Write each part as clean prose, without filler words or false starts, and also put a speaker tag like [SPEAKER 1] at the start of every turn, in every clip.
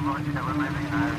[SPEAKER 1] Bismillahirrahmanirrahim.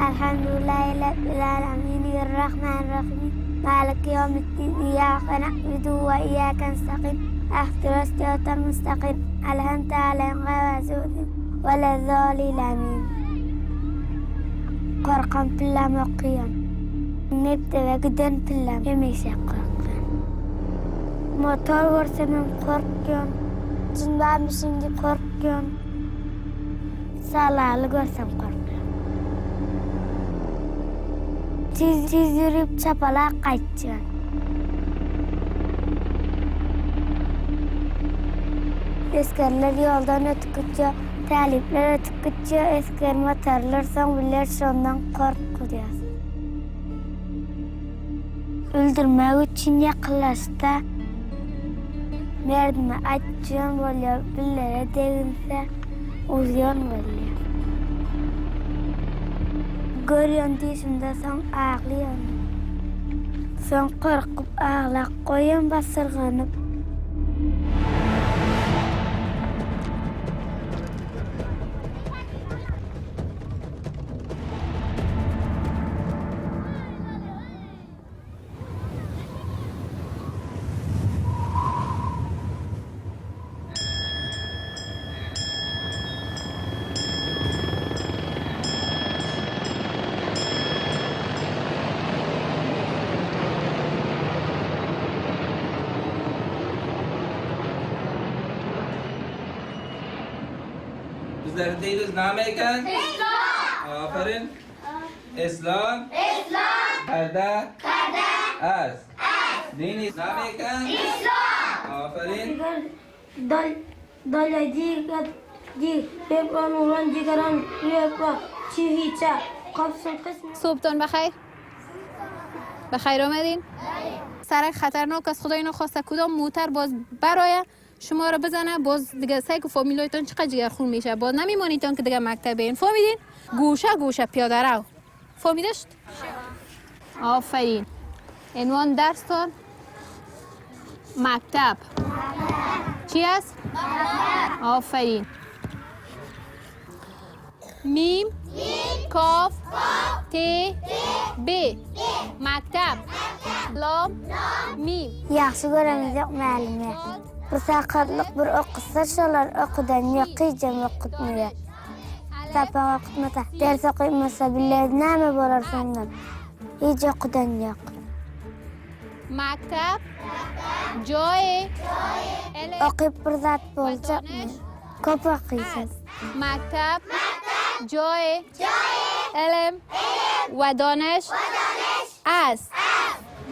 [SPEAKER 1] Elhamdülillahi Rabbil alemin. Errahmanirrahim. Maliki yevmiddin. İyyâke na'budu ve iyyâke nestaîn. İhdinas sıratal mustakîm. Elhamdü aleyhim gayri'l-mağdûbi velezzâlimin. Korkan pillam okuyan. Nepte ve giden pillam. Hemeyse korkan. Motor görsemen korkuyorum. Cin varmışım diye korkuyorum. Salalı görsem korkuyorum. Tiz yürüyüp çapala kaçacağım. Eskerler yoldan ötükütüyor, talipler ötükütüyor, esker motorlar son bilir sondan korkuyor. Öldürmek için yaklaşta merdime açacağım oluyor, billere değilse uzuyor oluyor. Görüyorsun dişimde son ağlıyorum. Son korkup ağlak koyun basırganıp.
[SPEAKER 2] Bizler değiliz. Nameyken? İslam. Aferin. İslam. İslam. Karda. Karda. Az. Az. Dini. Nameyken? İslam. Aferin.
[SPEAKER 1] Dal di bebran ulan digaran bebra çihiça kapsın kısmı.
[SPEAKER 3] صبحتون بخیر. بخیر آمدین. سرک خطرناک است. خدای نخواسته کدام موتر باز برای شما رو بزنه، باز دیگه سعی که فامیلایتون چقدر جگرخون میشه، باز نمیمونیتون که دیگه مکتب برین. فهمیدین؟ گوشه گوشه پیاده رو. فهمیدش؟ آفرین. عنوان درستون مکتب. چی است؟ آفرین. میم کاف ت ب مکتب لام میم.
[SPEAKER 1] Yaxşı görəmizək müəllimə. Bir sakarlık bir okusa şolar okudan yakıyacağım okutmaya. Tapan okutmasa, ders okuymasa bile näme bolar sondan. Hiç okudan yok.
[SPEAKER 3] مکتب جای
[SPEAKER 1] Okuyup bir zat bolacak mı? Köp okuyacağız.
[SPEAKER 3] مکتب جای علم و دانش است.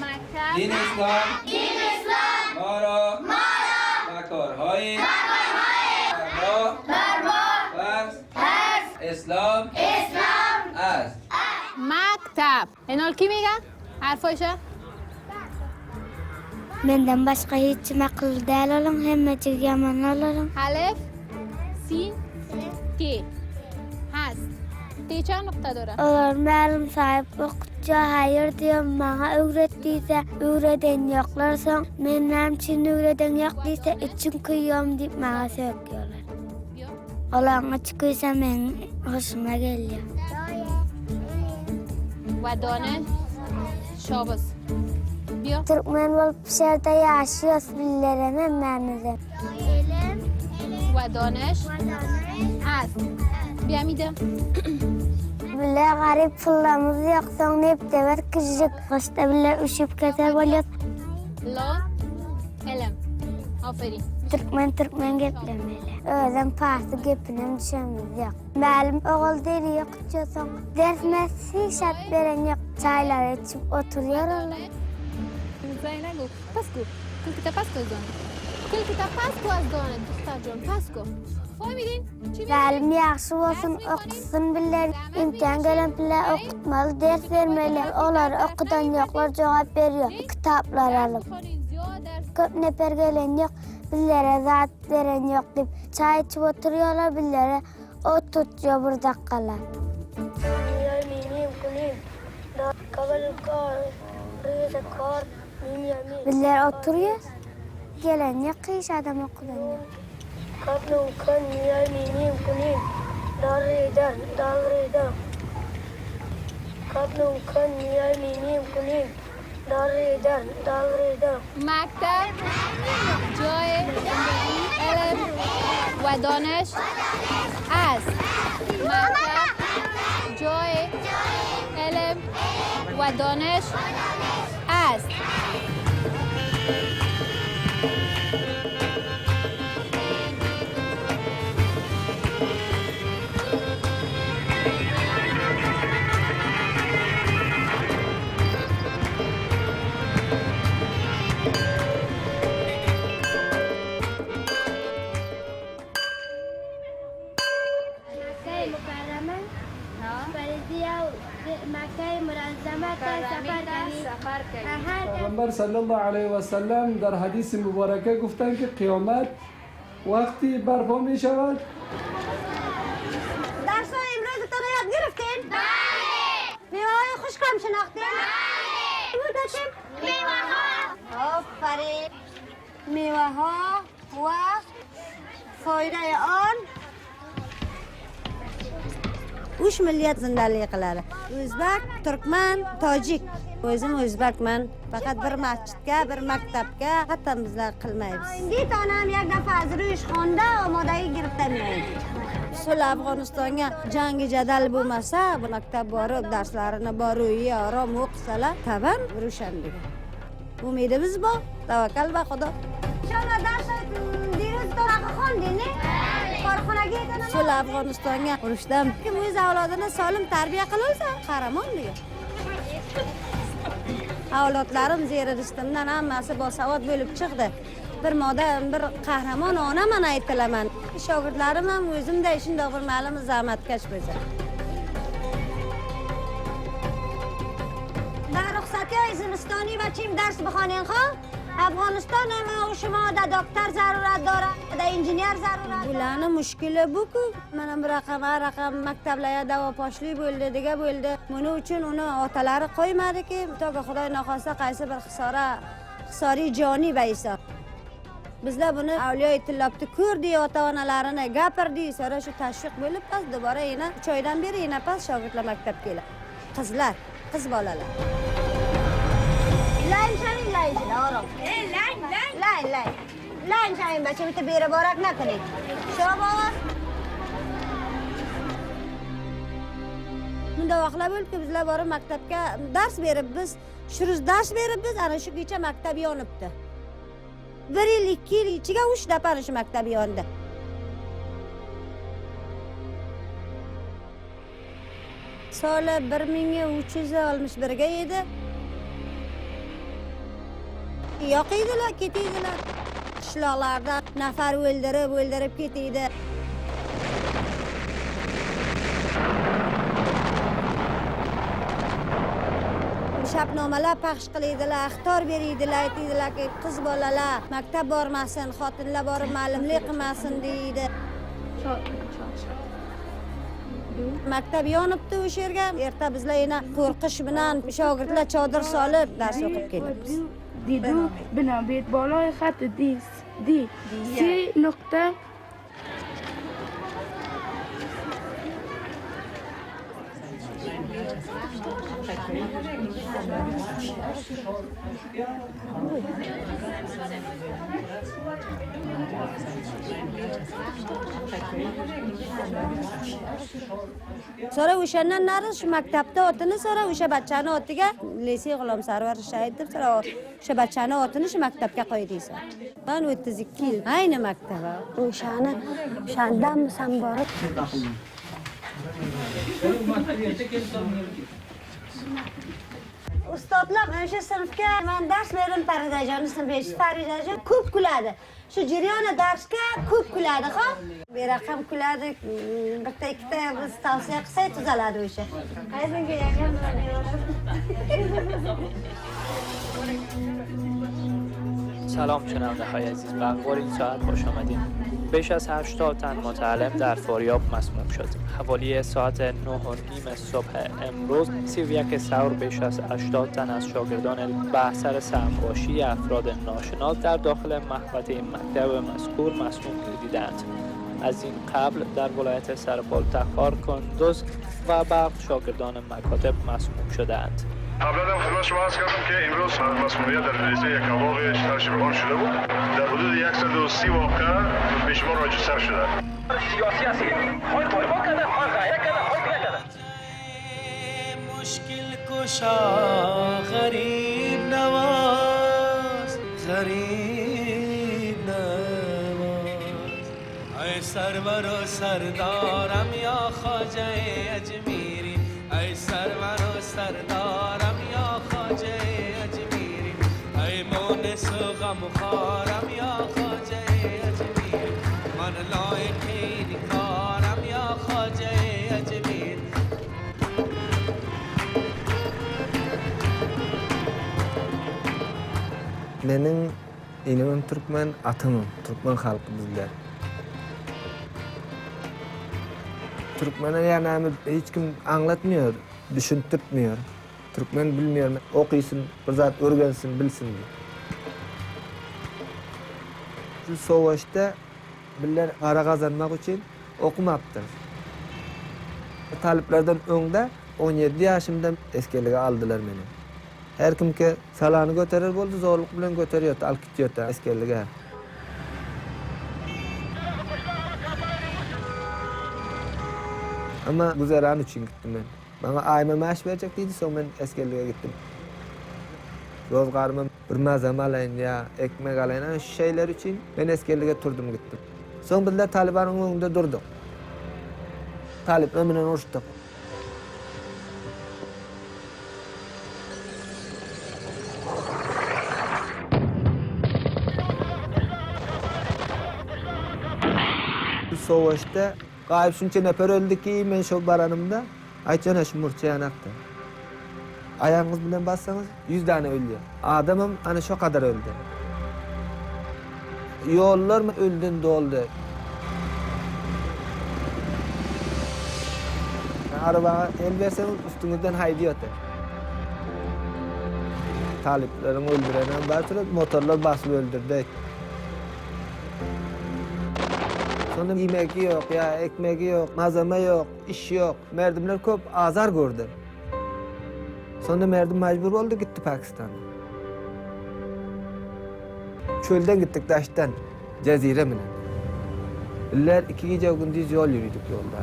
[SPEAKER 3] مکتب
[SPEAKER 2] دین اسلام. ما را و کارهای فرض اسلام است.
[SPEAKER 3] مکتب اینال کی میگن؟ حرفایشا؟
[SPEAKER 1] Menden başka hiç akıllı değil olun, hemmecik yaman olun.
[SPEAKER 3] الف سین تی هست. تی چند نقطه داره؟
[SPEAKER 1] Olur müəllim sahip okutca hayır diyorum bana öğrettiyse öğreten yoklar son benim için öğreten yok değilse için kıyıyorum deyip bana söylüyorlar. Olağına çıkıyorsa ben hoşuma geliyor.
[SPEAKER 3] و دانش شابس بیا.
[SPEAKER 1] Türkmen olup şehirde yaşıyoruz birilerine memnunum.
[SPEAKER 3] و دانش است. بیا میدم.
[SPEAKER 1] Bile garip pullarımız yok son hep de var küçücük kışta bile üşüp keser oluyoruz.
[SPEAKER 3] لام علم آفرین.
[SPEAKER 1] Türkmen geplemeli. Öğlen pahsı gepinem düşemiz yok. Benim oğul deli yok diyorsan. Dersmesi şart veren yok. Çaylar içip oturuyorlar.
[SPEAKER 3] زنگ نگو. پس کو. کل کتاب پس کو از دانه. کل کتاب پس کو از دانه. دختر جان پس کو. فهمیدین؟ چی میگی؟
[SPEAKER 1] Ta'lim yaxshi bo'lsin, o'qisin billar. İmkan bilan bilan o'qitmalı, ders vermeli. Ular o'qidan yo'qlar javob beriyor. Kitoblar olib. Ko'p nafar gelen yo'q, billere zat veren yo'q deb çay içib oturuyorlar, billere o't tutuyor burada qalar. Biller oturuyor. Gelen yo'q, qiyish adam o'qidan yo'q.
[SPEAKER 4] قبل كان يمينين كنين داريدا داريدا قبل كان يمينين كنين داريدا داريدا
[SPEAKER 3] مکتب جای علم و دانش است. مکتب جای علم و دانش است.
[SPEAKER 5] پیغمبر صلی الله علیه و سلم در حدیث مبارکه گفتند که قیامت وقتی برپا می شود.
[SPEAKER 6] درس‌های امروزتون رو یاد گرفتین؟ بله. میوه‌های خشک هم شناختین؟ بله. چی بود داشتیم؟ میوه‌ها. آفرین. میوه‌ها و فایده آن. uch milliard zindalik qiladi. O'zbek, turkman, tojik. O'zim o'zbekman. Faqat bir masjidga, bir maktabga hattamizlar qilmaymiz. Endi onam bir dafa az rush xonda omodaga giribdi. Sul Afg'onistonga jangi jadal bo'lmasa, bu maktab borib, darslarini boruyi orom o'qisalar, taban rushanligi. Umidimiz bor, tavakkal va Xudo. İnşallah darslar diruz to'g'ri xondingmi? Korxonaga yetaman. Sul Afg'onistonga urushdan kim o'z avlodini solim tarbiya qilolsa, qahramonligi. Avlodlarim zeriristimdan hammasi bosavod bo'lib chiqdi. Bir moda, bir qahramon onaman aytilaman. Shogirdlarim ham o'zimday shunday bir ma'lum zahmatkash bo'lsa. در رخصتی های زمستانی بچیم درس بخوانین خواه؟ افغانستان ما و شما در دکتر ضرورت داره، در انجینیر ضرورت داره. بولانه مشکل بکو. منم رقم مکتب لیا دوا پاشلی بولده دیگه بولده. منو چون اونا آتلار قایمده که تا که خدای نخواسته قیسه بر خساری جانی بیسا. bizlar buni avliyo itillobni ko'rdi, ota-onalarini gapirdi, sonra shu tashviq bo'lib, pas do'bora yana 3 oydan beri yana pas shogirdlar maktabga keladi. Qizlar, qiz bolalar. Layn sharing layn orom. Layn sharing bacha bitta bera borak naqiling. Shoboz. Bunda vaqtlar bo'libdi, bizlar borib maktabga dars berib, biz shuruz dars berib, biz ana shu kecha maktab yonibdi. 1 yil 2 yil ichiga 3 daf'a shu maktab yondi. Soli 1361 ga edi. Yoqiydilar, ketiydilar. Qishloqlarda nafar o'ldirib ketiydi. Shabnomalar paxsh qiladilar, axtor beradilar, aytadilarki, qiz bolalar maktab bormasin, xotinlar borib ma'lumlik qilmasin deydi. Maktab yonibdi o'sha yerga. Erta bizlar yana qo'rqish bilan shogirdlar chodir solib dars o'qib kelamiz.
[SPEAKER 4] دیدو بنابید بالای خط دی 3 نقطه
[SPEAKER 6] Sonra o'shandan nari shu maktabda otini sonra o'sha bachani otiga Leysi G'ulom Sarvar shahid deb sonra o'sha bachani otini shu maktabga qo'ydiysan. Men 32 yil ayni maktabda. O'shandan ham borib ustodlar mana shu sinfga men dars berdim Faridajon sinfga. Faridajon ko'p kuladi. Shu jarayoni darsga ko'p kuladi, xo'p? Bu raqam kuladi. Bitta ikkita biz tavsiya qilsak tuzaladi o'sha. Qaysiga yaqin
[SPEAKER 7] سلام شنونده های عزیز، به اخبار این ساعت خوش آمدین. بیش از 80 تن متعلم در فاریاب مسموم شد. حوالی ساعت 9:30 صبح امروز 31 سحور بیش از 80 تن از شاگردان به اثر سم‌پاشی افراد ناشناس در داخل محوطه مکتب مذکور مسموم گردیدند. از این قبل در ولایت سرپل، تخار، کندوز و برخی شاگردان مکاتب مسموم شدند.
[SPEAKER 8] قبلا هم خدمت شما عرض کردم که امروز مسئولیت در ریزه یک واقع تشریفان شده بود. در حدود 130 واقعه به شما راجستر شده. سیاسی هستید. خواهی طالبان کرده، خواهی غیره کرده، خواهی دیگه کرده.
[SPEAKER 9] مشکل کشا غریب نواز، غریب نواز. ای سرور و سردارم یا خواجه اجمیری، ای سرور و سردارم یا خواجه اجمیری، ای مونس و غمخوارم یا خواجه اجمیری، من لایق این کارم یا خواجه اجمیر.
[SPEAKER 10] Mening inim Türkmen, atımım. Türkmen halkı bizler. Türkmen'e yani hiç kim anlatmıyor, düşüntürtmüyor. Türkmen bilmiyor, okuysun, bir zat öğrensin, bilsin diye. Şu soğuşta bizler para kazanmak için okumaptır. Taliplerden önde 17 yaşımda eskerliğe aldılar beni. Her kim ki salağını götürür oldu, zorluk bilen götürüyor, alkıtıyor eskerliğe. Ama güzeran için gittim ben. Bana ayma maaş verecek deydi, sonra ben eskerliğe gittim. Rozgarımı bir mazam alayın ya, ekmek alayın, şu şeyler için ben eskerliğe turdum gittim. Sonra bizler Taliban'ın önünde durduk. Talip ömrüne uçtuk. Bu soğuşta gayb şuncha nafar öldü ki men şu baranımda aytjana şu murçayanakta. Ayağınız bilen bassanız 100 tane ölüyor. Adamım ana şu kadar öldü. Yollar mı öldün doldu. Arabaya el verseniz üstünüzden haydıyordu. Taliplerin öldürenen batırıp motorlar basıp öldürdü. Sonra yemek yok ya, ekmek yok, malzeme yok, iş yok. Merdimler köp azar gördü. Sonra merdim mecbur oldu, gitti Pakistan'a. Çölden gittik, taştan, cezire mine. İller 2 gece gündüz yol yürüdük yolda.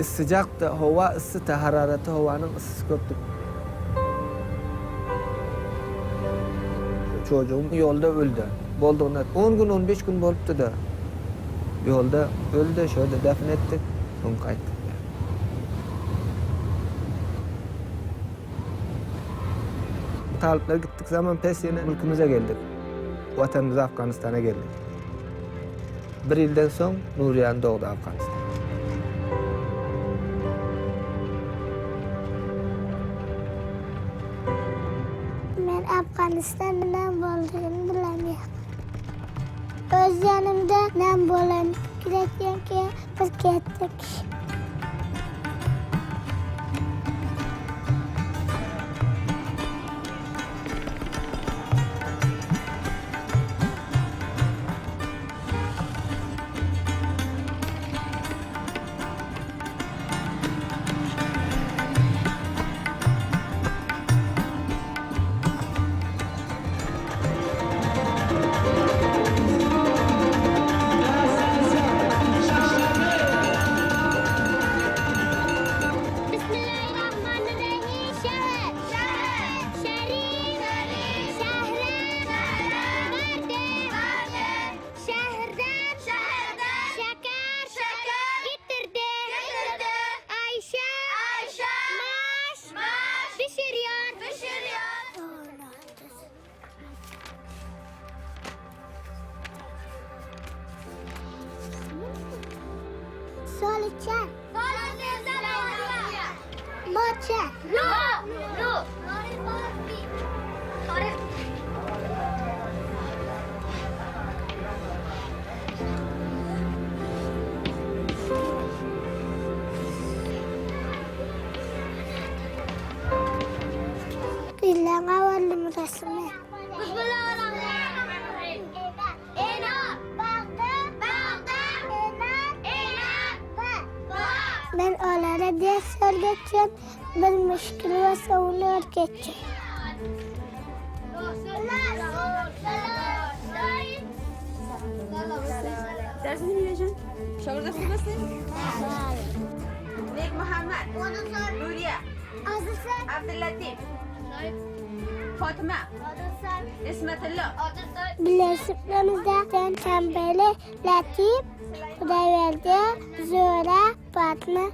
[SPEAKER 10] Sıcaktı, hava ısıtı, harareti havanın ısısı köptü. Çocuğum yolda öldü. Bolduğunda 10 gün 15 gün boluptu da. Yolda öldü, şöyle defin ettik, sonra kayttık. Talipler gittik zaman pes yine ülkemize geldik. Vatanımız Afganistan'a geldik. 1 yıldan soň Nuriyan doğdu Afganistan.
[SPEAKER 1] Men Afganistan'dan bo'lganimni bilmayman. O'z yanimda nam bo'lan kerakkan ki biz ketdik. Solicha. Mocha. No. Bilang awal merasanya. Ben onlara ders öğreteceğim. Bir müşkül varsa onu öğreteceğim.
[SPEAKER 6] Dersini mi vereceksin? Şahırda kızmasın? Nek Muhammed. Nuriye. Abdüllatif. Fatıma. İsmetullah.
[SPEAKER 1] Bileşiklerimizden Tembeli, Latif, Hudayverdi, Zöhre, Fatma.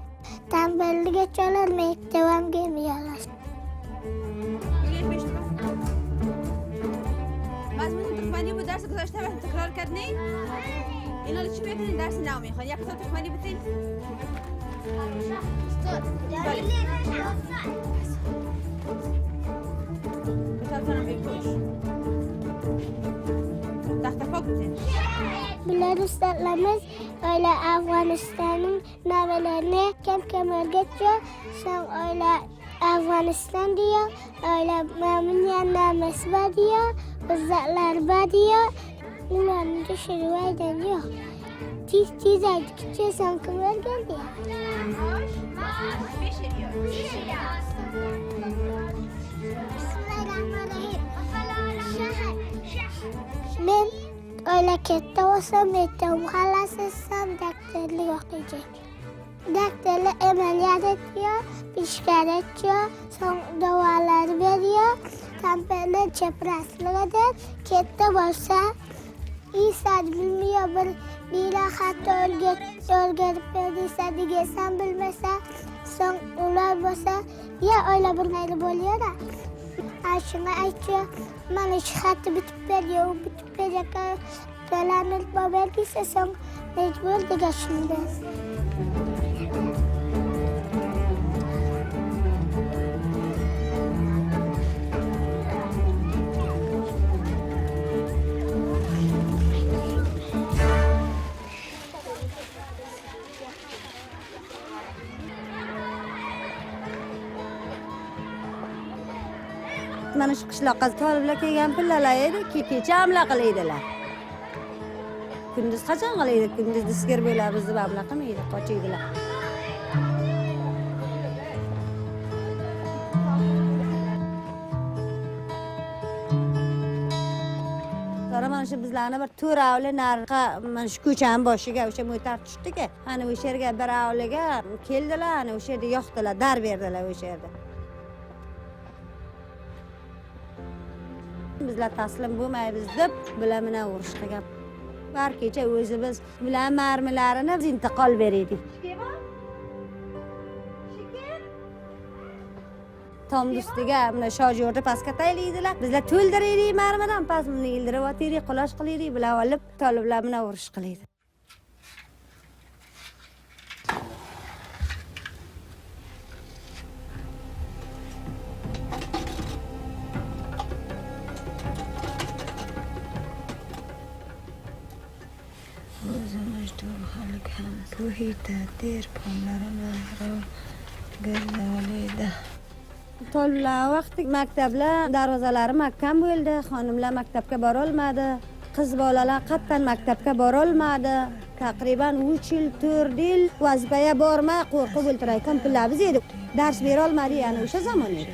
[SPEAKER 1] Tembelli geçiyorlar, devam gelmiyorlar.
[SPEAKER 6] مضمون تخمانی بود درس گذاشته و تکرار کردین؟ اینا رو چی میکنین درس نو میخوان یک تا تخمانی بتین؟ کتابتون بیپوش تخت پاک بتین
[SPEAKER 1] Belaruslarımız öyle Afganistan'ın navelerini kem örgütüyor. Sen öyle Afganistan diyor, öyle Memnuniye namesi var diyor, Bızaklar var diyor. Bunların düşürüyor deniyor. Tiz aydıkça sen kim örgütü diyor. Ben öyle kette olsam ettim, halasızsam dakterli okuyacak. Dakterli ameliyat ediyor, pişkar ediyor, son dualar veriyor. Tembelli çepraslık eder, kette olsa iyi saat bilmiyor, bir hatta örgütüp verdiyse diyorsan bilmese, son ular olsa ya öyle bir meyli oluyor da. Aşına açıyor, bana şu hattı bitip veriyor, bitip verecek. Dolanıp verdiyse son mecbur diye şimdi.
[SPEAKER 6] mana shu qishloqqa toliblar kelgan pillalar edi, kecha amla qiladilar. Kunduz qachon qilaydi? Kunduz diskir bo'ladi, bizni amla qilmaydi, qochiydilar. Sonra mana shu bizlarni bir to'rt avli narqa mana shu ko'chaning boshiga o'sha mo'tar tushdiki, ana o'sha yerga bir avliga keldilar, ana o'sha yerda yoqdilar, dar berdilar o'sha yerda. Bizlar taslim bo'lmaymiz deb bular bilan urushga gap. Har kecha o'zimiz bilan marmilarini intiqol berdik. Tom ustiga mana shojo'rda pastga taylaydilar. Bizlar to'ldiraylik marmidan, past buni ildirib o'tirib, qulosh qilaylik, bular olib toliblar bilan urush qilaydi. Toliblar vaqti maktablar darvozalari mahkam bo'ldi, xonimlar maktabga bora olmadi, qiz bolalar qattan maktabga bora olmadi. Taqriban 3 yil, 4 yil vazifaga bormay qo'rqib o'tirayotgan pullarimiz edi. Dars bera olmadik, yana o'sha zamon edi.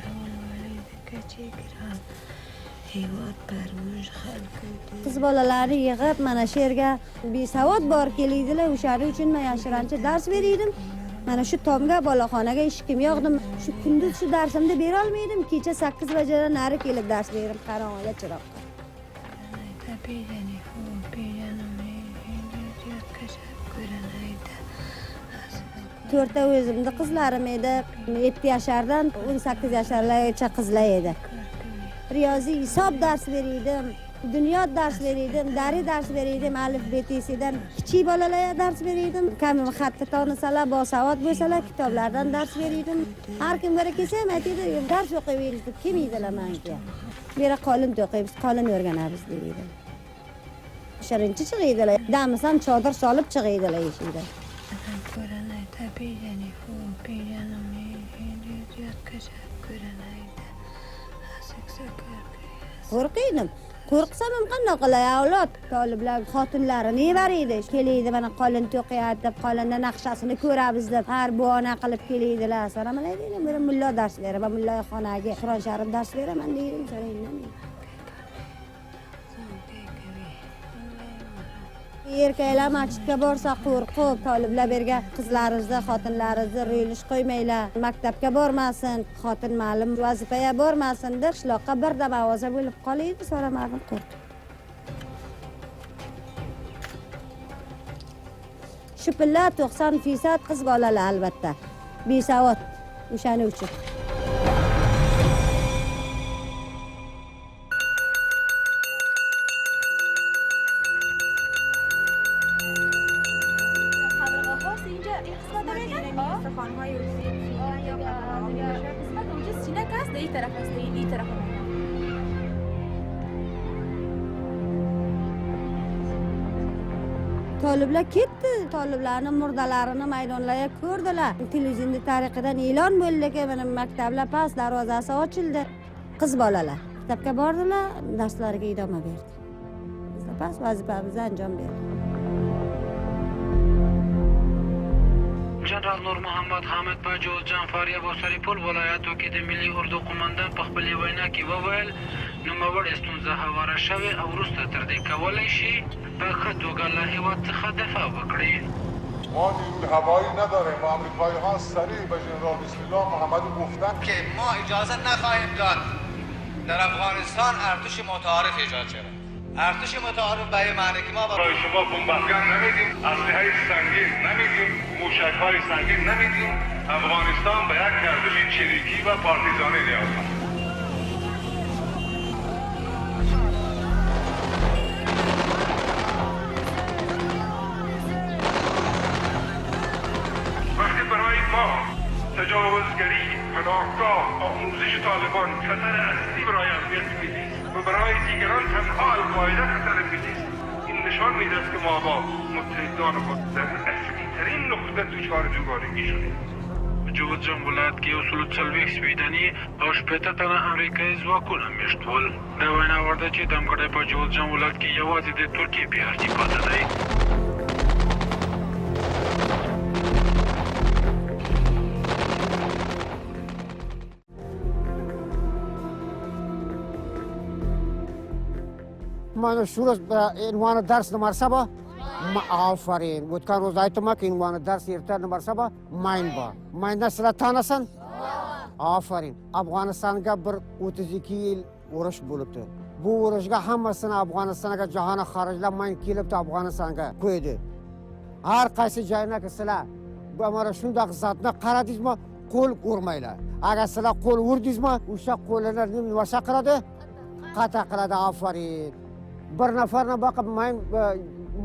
[SPEAKER 6] Qiz bolalarni yig'ib mana shu yerga besavod bor keladilar, o'shaning uchun men yashirancha dars berdim. Mana shu tomga boloxonaga ishkim yo'qdim. Shu kunduz shu darsimni bera olmaydim. Kecha 8 bajadan nari kelib dars berib qarong'ida chiroq. To'rtta o'zimni qizlarim edi. 7 yoshlardan 18 yoshlargacha qizlar edi. Riyoziy hisob dars berdim. Dünya ders verirdim, dari ders verirdim, alif betisidan. Kichik bolalarga ders verirdim. Kamim xatni tonisalar, bosavad bo'lsalar, kitoblardan ders verirdim. Har kim biri kelsa ham aytadi, ders o'qiyverishdi, kelmaydilar menga. Bera qolin o'qiymiz, qolin o'rganamiz deydi. Shirinchi chig'iydilar. Damisam chodir solib chig'iydilar eshikda.
[SPEAKER 4] Ko'ranay tabiiyani fu piyanami yotqacha ko'ranay.
[SPEAKER 6] Qo'rqiydim. Qo'rqsam ham qanday qilay avlod? Toliblar xotinlarini yevariydi. Keliydi mana qolin to'qiyat deb, qolinda naqshasini ko'ramiz deb har buona qilib keliydilar. So'ramalar deydim, bir mulla dars beraman, mulla xonaga Qur'on sharif dars beraman deydim, so'rayman. Erkaklar masjidga borsa qo'rqib, toliblar bergan qizlaringizni, xotinlaringizni riylish qo'ymanglar. Maktabga bormasin, xotin ma'lum vazifaga bormasin deb qishloqqa bir davoza bo'lib qolaydi, so'ramadim, qo'rqib. Shu pilla 90% qiz bolalar albatta. Besavod o'shaning uchun. Toliblar ketdi, toliblarning murdalarini maydonlarga ko'rdilar. Televizionda tariqidan e'lon bo'ldiki, mana maktablar past darvozasi ochildi. Qiz bolalar maktabga bordilar, darslariga idoma berdi. Biz past vazifamizni anjom berdik.
[SPEAKER 11] General Nur Muhammad Hamid Bajoz Janfariya va Saripol viloyat okidi milliy urdu qo'mondan paxbali vaynaki va vel numavr estunza havara shavi avrusta tardi kavalishi بخد وقال واتخا دفاع بکری
[SPEAKER 12] ما نیروی هوایی نداریم و امریکایی ها سریع به ژنرال بسم الله محمدی گفتن
[SPEAKER 13] که ما اجازه نخواهیم داد در افغانستان ارتش متعارف ایجاد شود. ارتش متعارف به این معنی که ما
[SPEAKER 8] برای شما بمبافگن نمیدیم، اسلحه سنگین نمیدیم، موشک‌های سنگین نمیدیم. افغانستان به یک ارتش چریکی و پارتیزانی نیاز دارد. تجاوزگری، پناهگاه، آموزش طالبان خطر اصلی برای امنیت ملی و برای دیگران تنها القاعده خطر ملی است. این نشان می‌دهد که ما با متحدان خود در اصلی ترین نقطه دچار دوگانگی شدیم.
[SPEAKER 11] جوت جنگولات که اصول چلویک سویدنی آشپیتا تنها امریکایی زواکونه میشتول. دواینا ورده چی دمگرده با جوت جنگولات که یوازی ده ترکیه بیارتی پاده دهی.
[SPEAKER 14] من شروع عنوان درس نمبر 7 آفرین بود که روز ایتما که عنوان درس ارتر نمبر 7 ماین با ماین سرطان هستن آفرین افغانستان کا بر 32 یل ورش بولبته bu urushga hammasini Afg'onistonga jahon xorijlar men kelibdi Afg'onistonga qo'ydi. Har qaysi joyga sizlar bu mana shunday zotni qaradingizmi, qo'l urmaylar. Agar sizlar qo'l urdingizmi, o'sha qo'llar nima qiladi? Qata qiladi. Ofarin. Bir nafarni boqib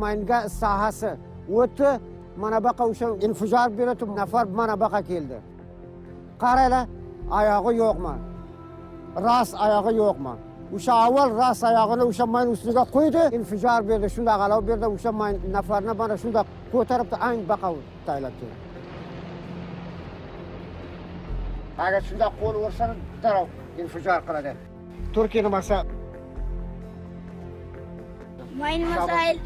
[SPEAKER 14] menga sahasi o'tdi. Mana baqa o'sha infijor berdi, nafar mana baqa keldi. Qaranglar, oyog'i yo'qmi? Ras oyog'i yo'qmi? O'sha avval ras oyog'ini o'sha men ustiga qo'ydi, infijor berdi, shunda g'alov berdi, o'sha men nafarni mana shunda ko'taribdi, ang baqa taylabdi. Agar shunda qo'l ursan, darrov infijor qiladi. Turkiya nimasi?
[SPEAKER 1] Mayın masail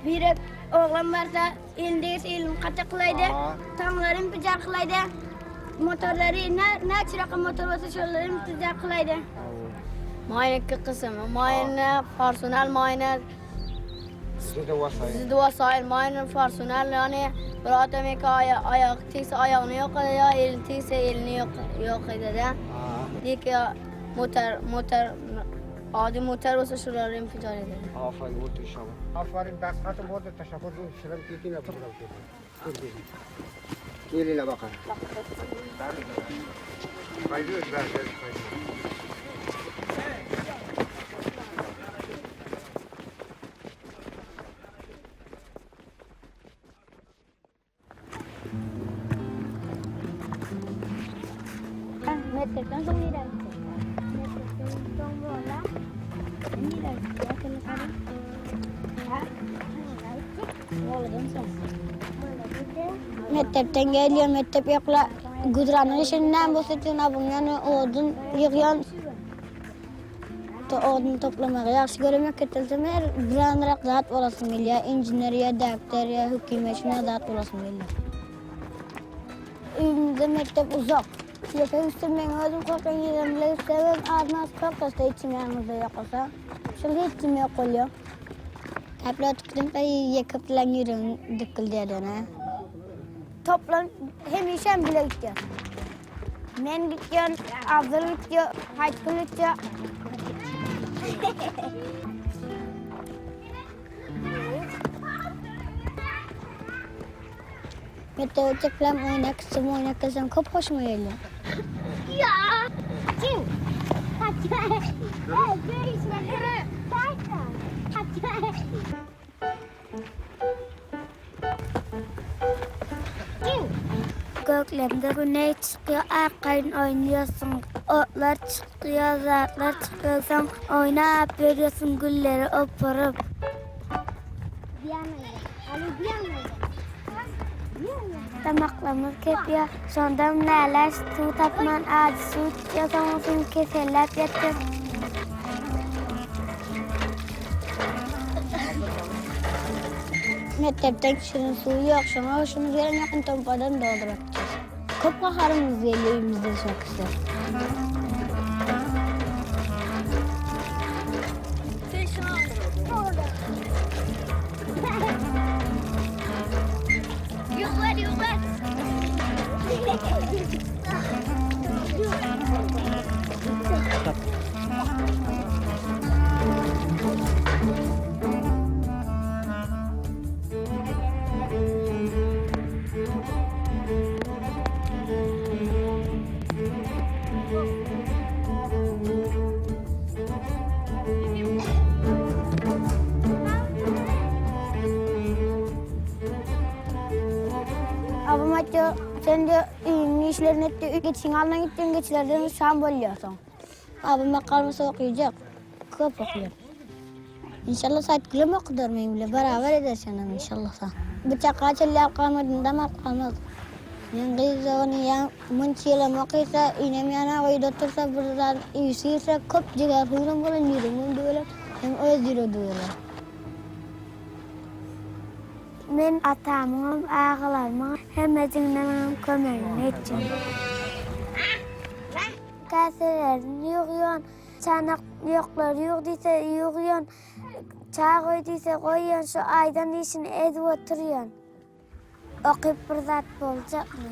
[SPEAKER 1] berib o'g'lim barsa eldagi ilm qattiqlaydi, tonglarim pijar qilaydi. Motorlari na chiroqqa motor bo'lsa sho'llarim pijar qilaydi. Mayın ikki qismi. Mayınni personal, mayını zid vasail, mayını personal, ya'ni bir odam oyoq tegsa oyoqni yo'qadi, yo elni tegsa elni yo'qadi-da. Lekin motor عادی موتر واسه شروع انفجار داره.
[SPEAKER 14] آفرین بود شما. آفرین دست خاطر بود تشکر دو شدم کیکی نبودم که. کیلی لباقه.
[SPEAKER 1] mektepten soň ileri gittim. Mektepten soň bola. İleri gittim. Ha? Oğlum soň. Mektepten geliyor, mektep yokla. Gudranın işinden bu sütuna bunyan odun yığıyan. Odun toplamak yaxşı görmek ketilsem her biranrak zat olasın geliyor. İnjineriya, doktoriya, hükümetine zat olasın geliyor. Evimizde mektep uzak. Yeter üstümen özüm korkan yerimle üstümen armaz korkasta içim yanımızda yok olsa. Şöyle içim yok oluyor. Kapla tıktım da yakıplan yürüyün dikildiğine. Toplan hem işem bile gidiyor. Men gidiyor, Abdül gidiyor, Haykul gidiyor. Meteorite falan oynak kızım çok hoşuma geliyor. Ya! Kim? Göklemde güney çıkıyor, arkayın oynuyorsun. Otlar çıkıyor, zatlar çıkıyor. Sen oynayıp veriyorsun gülleri opurup. Damaklarımız kepiyor. Sonra neler su tapman ağacı su tutuyor. Sonra seni keserler yeter. Mektepten şirin suyu yok. Şuna hoşumuz gelen yakın tompadan doldurak. Çok baharımız geliyor evimizde çok güzel. Yukarı. Abim diyor, sen diyor işlerini etti, geçin alına gittin, geçilerden şam bölüyorsun. Abime kalmasa okuyacak, köp okuyor. İnşallah saat gülüm okudur benimle, beraber edersen inşallah sen. Bıçak açılı kalmadın, damak kalmaz. Yang kıysa onu yang mencilam okuysa, inem yana koydu otursa, buradan iyisiyse köp jigar hırım bulan yürümüm diyorlar, hem öz yürü diyorlar. Men atamın, ağalarımın hemmezinden kömeğini ettim. Kaselerini yığıyorsun, çanak yoklar yığdıysa yığıyorsun, çay koyduysa koyuyorsun, şu aydan işini edip oturuyorsun. Okuyup bir zat olacak mı?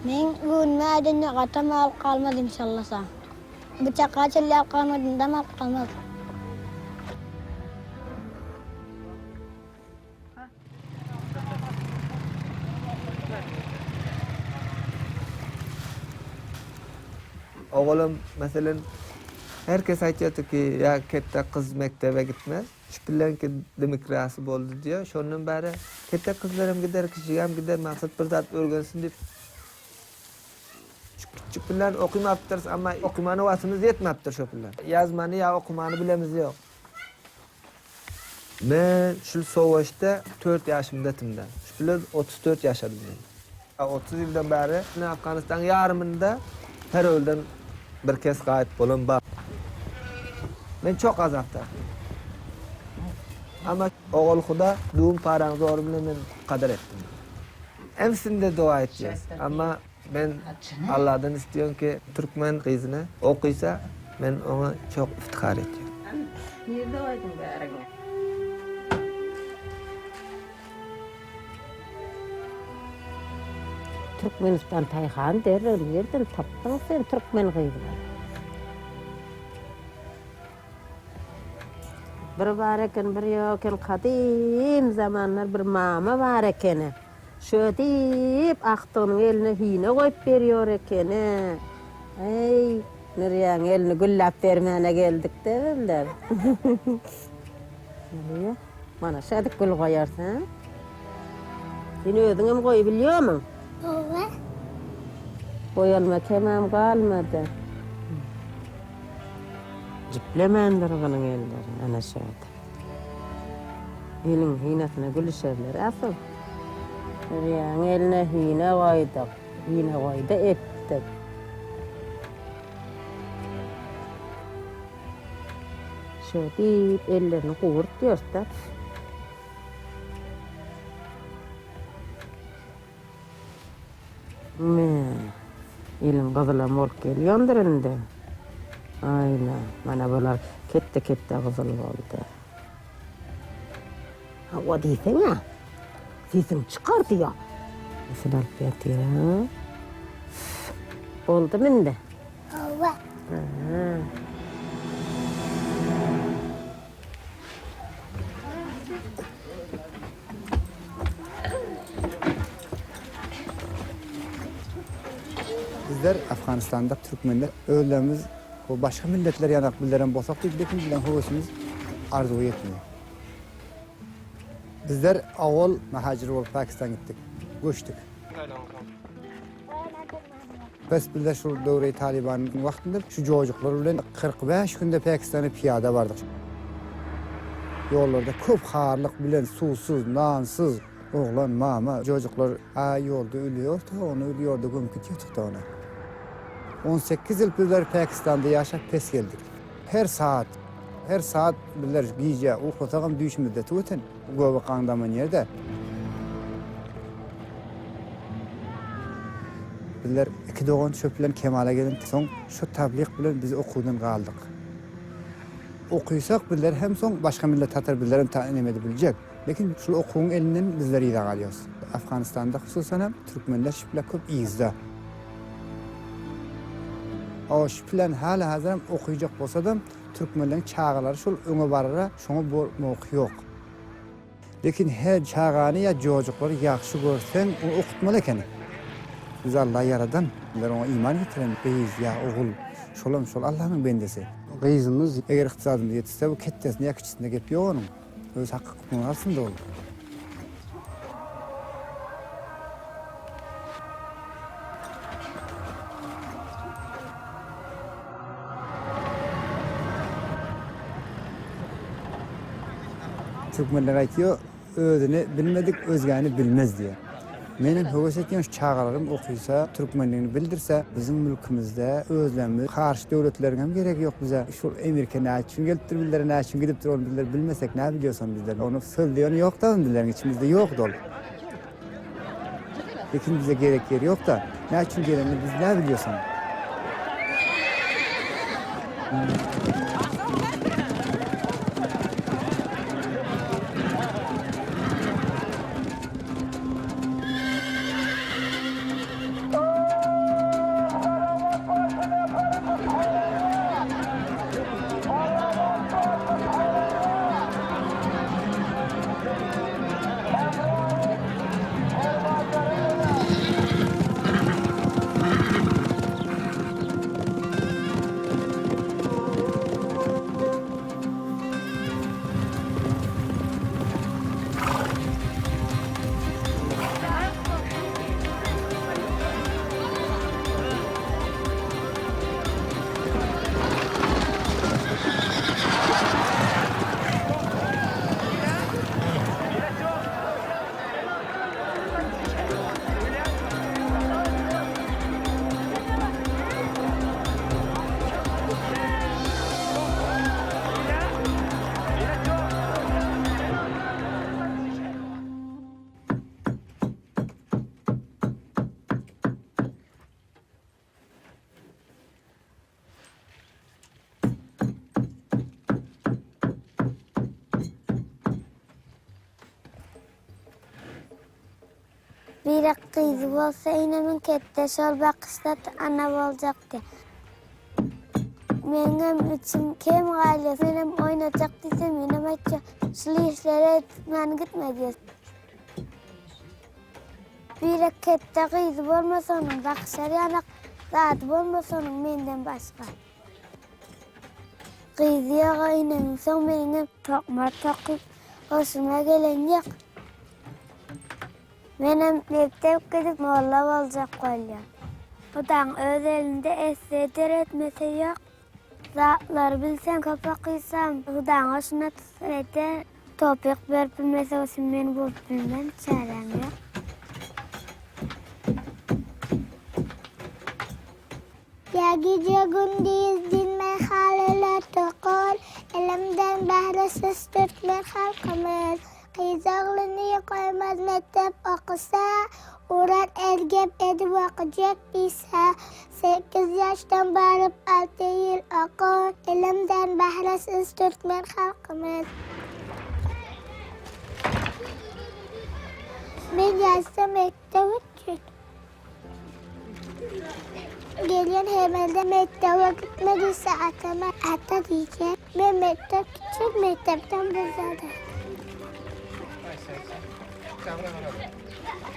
[SPEAKER 1] Men günmeden yakatam alıp kalmadı inşallah sen. Bıçak açılı kalmadı, damak kalmaz.
[SPEAKER 10] Oğlum mesela herkes aytıyordu ki ya katta kız mektebe gitmez. Şu bilenki demokrasi oldu diyor. Şondan beri katta kızlarım gider, kişiyem gider, maksat bir zat öğrensin deyip. Küçük bilen okumayaptır ama okumanı vasımız yetmeyaptır şu bilen. Yazmanı ya okumanı bilemiz yok. Ben şu soğuşta 4 yaşımda timden. Şu bilen 34 yaşadım ben. 30 yıldan beri Afganistan yarımında her öğleden bir kez kayıt bolan var. Ben çok azapta. Ama oğul Xuda doğum paranı zor bile ben kadar ettim. Hemsinde dua edeceğiz. Ama ben Allah'tan istiyorum ki Türkmen kızını okuysa ben ona çok iftihar edeceğim.
[SPEAKER 15] Türkmenistan Tayhan derler, yerden taptan sen Türkmen kıydılar. Bir var eken, bir yok eken, kadim zamanlar bir mama var eken. Şöyle deyip Akton'un eline hine koyup veriyor eken. Ey, nereye eline güllap vermeyene geldik derler. Nereye? Bana şadık gül koyarsan. Sen özüňem goýup bilýärmiň?
[SPEAKER 1] Owa.
[SPEAKER 15] Goýalma kemam galmady. Jiplemendir gynyň elleri, ana şeýle. Elin hinatyna gülüşerler, asıl. Ýa-ni eline hine goýdyk, hine goýdy etdik. Şo diýip ellerini gowurt diýerler. Elim gyzylam bolup gelýändir indi. Ayna, mana bular ketde gyzyl boldy. O diýsen ya, sesim çykardy ya. Sen alyp ýatýar. Boldy mende?
[SPEAKER 1] Owa.
[SPEAKER 16] Bizler Afganistan'da Türkmenler öğlenimiz o başka milletler yanak bildiren bolsak da lekin bilen howasymyz arzu etmiyor. Bizler awal mahajir bolup Pakistan'a gittik, göçtük. Bes bizler şu döwre Taliban'ın wagtynda şu jojuklar bilen 45 günde Pakistan'a piyada bardyk. Yollarda köp harlyk bilen susuz, nansız oğlan, mama, jojuklar yolda ölüyor da onu ölüyordu gömküt ýatyk da ona. 18 yıl bizler Pakistan'da yaşap pes geldik. Her saat bizler giyce uqotagam düş müddeti öten. Göbe qandaman yerde. Bizler 2 doğan çöplen Kemala gelen soň şu tabliq bilen biz okudan qaldyk. Okuysak bizler hem soň başka millet tatar bizlerin tayin edebilecek. Lekin şu okuň elinden bizler ýa galýarys. Afganistan'da hususan hem Türkmenler şipler köp ýyzda. O şiplen hala hazır okuyacak bolsa da Türkmenlerin çağaları şol öňe barara, şoňa bu mowqy ýok. Lekin her çağany ya jojuklar ýaxşy görsen, onu okutmaly eken. Biz Allah yaradan, bizler ona iman getiren beýiz ya ogul, şolam şol Allah'ın bendesi. Gyzymyz eger yktysadymyz ýetse, bu kettesine ýa kiçisine gep ýok onuň. Öz hakykyny alsyn da ol. Türkmenler aýtýar, özüni bilmedik, özgäni bilmez diye. Menin höwes etýän çağalarym okuysa, Türkmenligini bildirse, bizim mülkümizde özlemimiz karşı döwletlerine hem gerek ýok bize. Şu Amerika näçin gelipdir, bizler näçin gidipdir, onu bizler bilmesek nä bilýärsen bizler. Onu söylediýän ýok da bizlerin içimizde ýok dol. Lekin bize gerek ýeri ýok da, näçin geleni biz nä bilýärsen.
[SPEAKER 1] Bir kız bolsa inemin kette şol bakışta ana bolajakdy. Menem içim kem gaýlys, menem oýnajak diýsem menem aýtja, şol işlere men gitme diýär. Bir kette kız bolmasa onuň bakışary anak, zat bolmasa onuň menden başga. Kız ýa inemin soň menem tokmar tokyp hoşuma gelen ýok. Benim mektep gidip molla olacak koyuyor. Udan öz elinde essedir etmesi yok. Zatlar bilsen kapakıysam, udan hoşuna tutsaydı, topik verip bilmese olsun beni bulup bilmem, çarem yok.
[SPEAKER 17] Ya gece gündüz dinme haleler tokol, elimden bahresiz Türkmen halkımız. Kıyızağlını koymaz mektep okusa, uğrar ergep edip okuyacak bilse. 8 yaştan barıp 6 yıl oku, elimden bahresiz Türkmen halkımız. Ben yazda mektep için. Gelen hemelde mektebe gitmediyse atama ata diyecek. Ben mektep küçük mektepten buzadım.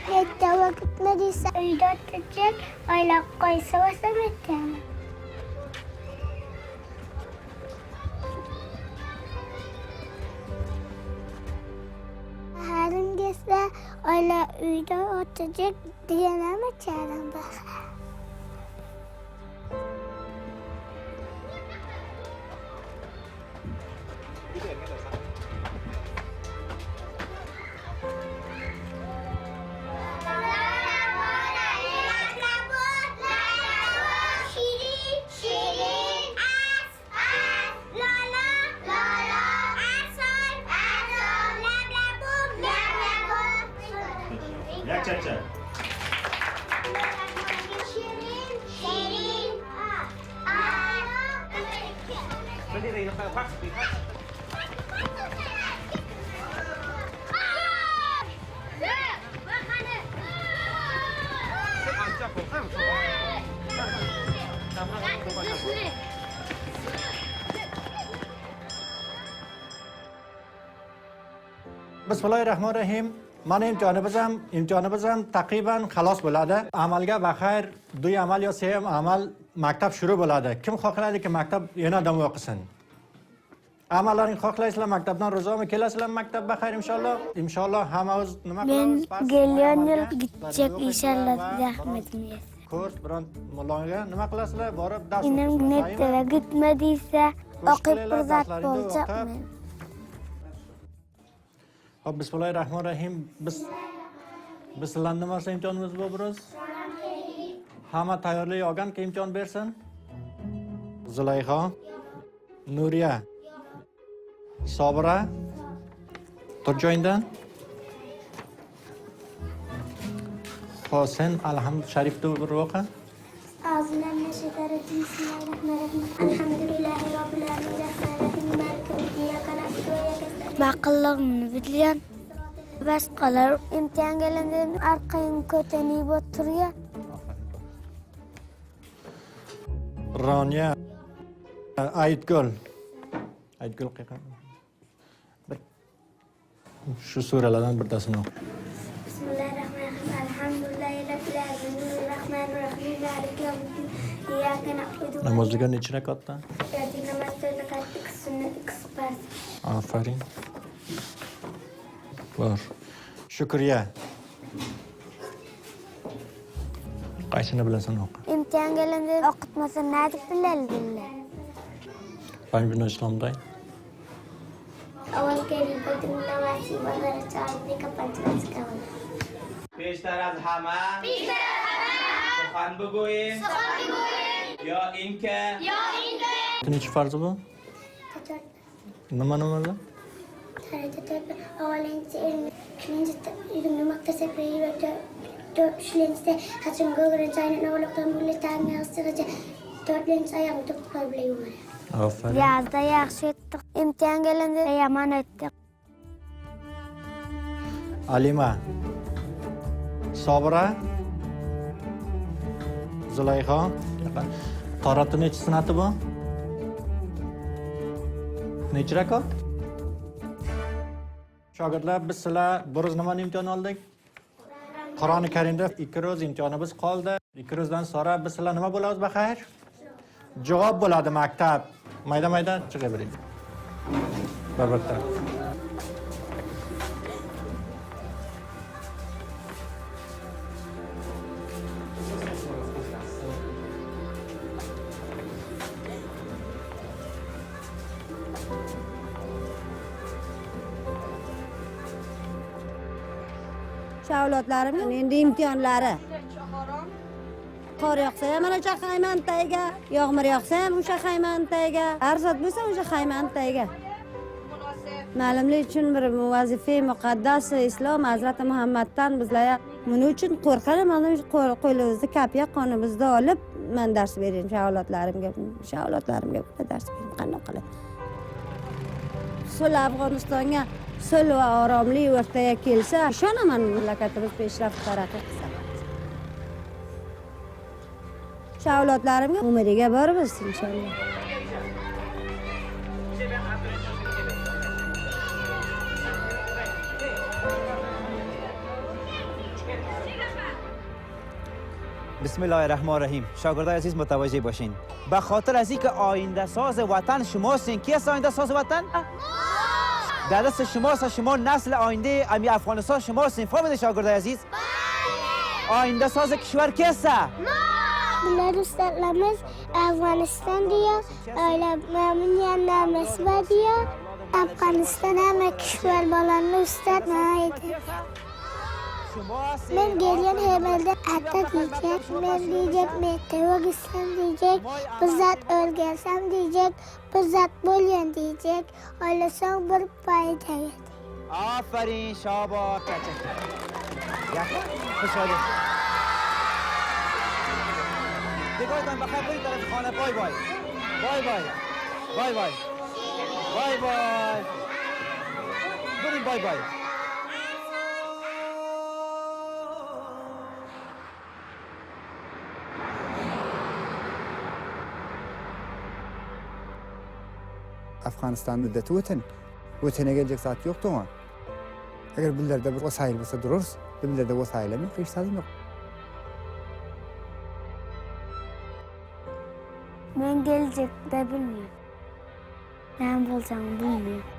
[SPEAKER 17] Mektebe gitmediyse uyda oturacak. Öyle koysa olsa mektebe. Baharım geçse öyle uyda oturacak diyemem çağırın bahar.
[SPEAKER 18] Bismillahirrahmanirrahim. من امتحان تقریبا خلاص بلاده. عملگاه بخیر 2 عمل یا 3 عمل مکتب شروع بلاده. کم خواهد که مکتب اینا دم واقعسن. عملان خواهد اسلام مکتبdan روزا مکل اسلام مکتب بخیر انشالله همه از نمک
[SPEAKER 1] Ben geliyorum yıl gidecek inşallah zahmetim yesin.
[SPEAKER 18] Kurs biron muloga nima qilasizlar? Borib dars
[SPEAKER 1] Benim mektebe gitmediyse okuyup bir zat olacak mı?
[SPEAKER 18] Bismillahirrahmanirrahim. Biz sizlarni nima qilsa imtihonimiz bor biroz? Hamma tayyorlik olgan ki imtihon bersin. Zulayxa, Nuriya, Sobira, tur joyingdan. Xo'p, sen alhamdulillah sharifda bir o'qi.
[SPEAKER 1] Bakıllığını biliyorsun. Başkalar imtihan gelende arkayın köteneyip oturuyor.
[SPEAKER 18] Roniya, Aytgul qiqan. Shu suralardan birtasini o'qi.
[SPEAKER 17] Bismillahirrahmanirrahim. Elhamdülillahi rabbil alamin. Rahmanirrahim. Maliki yevmiddin. İyyake na'budu ve
[SPEAKER 18] Namozga necha rakatda?
[SPEAKER 17] iyyake nasta'in. Kısık farz.
[SPEAKER 18] Aferin. Bor. Shukriya. Qaysini bilasan o'qi.
[SPEAKER 1] İmtihan gelende okutmasa ne deb bilal.
[SPEAKER 18] Ben bir İslam'da.
[SPEAKER 17] Awal kelimatin nawasi wa zar'ati kapancan sekali.
[SPEAKER 2] پیشتر از همه سخن بگوییم یا اینکه
[SPEAKER 18] Neçi farzı bu? Nima namazı?
[SPEAKER 17] Awalingisi ilmi, ikinci maktasep üçüncüsü kaçın göğüren aynen avluktan böyle tane yastıkıcı dörtlüncü ayağımı tutup biliyorum.
[SPEAKER 18] Aferin.
[SPEAKER 1] Yazda yaxşı ettik. İmtihan gelende yaman ettik.
[SPEAKER 18] Alima, Sobira, Zulayxa. Taratı neçi sınatı bu? Neçi rakat? Shogirdlar, biz sizlar bir roz nimani imtihon oldik? Qur'oni Karimda 2 roz imtihonimiz qoldi. 2 rozdan sonra biz sizlar nima bo'lamiz baxayr? Javob bo'ladi maktab. Mayda chiqavering. Barbarta.
[SPEAKER 6] Shu avlodlarim endi imtihonlari. Qor yog'sa ham mana o'sha qayman tagiga, yog'mur yog'sa ham o'sha qayman tagiga, arzot bo'lsa o'sha qayman tagiga. Ma'lumlik uchun bir vazifa muqaddas islom Hazrat Muhammaddan bizlar buning uchun qo'rqaman, mana qo'limizni kapiya qonimizni olib men dars beraman shu avlodlarimga dars beraman qanday qilib. Sul Afg'onistonga sul va oromlik o'rtaga kelsa, ishonaman mamlakatimiz peshraft taraqqiy qilsa. Shu avlodlarimga umriga bormiz inshaalloh.
[SPEAKER 19] بسم الله الرحمن الرحیم. شاگردای عزیز متوجه باشین. به خاطر از اینکه آینده ساز وطن شماستین، کی است آینده ساز وطن؟ در دست شماست، شما نسل آینده امی افغانستان شماستین. فهمیدید شاگردای عزیز؟ آینده ساز کشور کی است؟
[SPEAKER 17] Bunlar ustalarımız Afganistan diyor, öyle memnuniyetle mesva diyor. Afganistan ama kişiler balanlı ustad neydi? Ben gelen hemelde ata diyecek, ben diyecek, meteor gitsem diyecek, bizzat ölgensem diyecek, bizzat bolyan diyecek, öyle son bir fayda yedi.
[SPEAKER 19] آفرین شاباش. خوشحالی. دیگرتان بخیر برید طرف خانه. بای بای. بای بای. بای بای. بای بای. برید بای بای.
[SPEAKER 16] Afg'oniston muddati o'tiniga gelecek saat yo'q to'g'ri. Agar bularda bir vasayil bo'lsa dururuz, bularda vasayil yo'q, hech salim yo'q.
[SPEAKER 1] Men gelecekte bilmiyorum. Ben bulacağım bilmiyorum.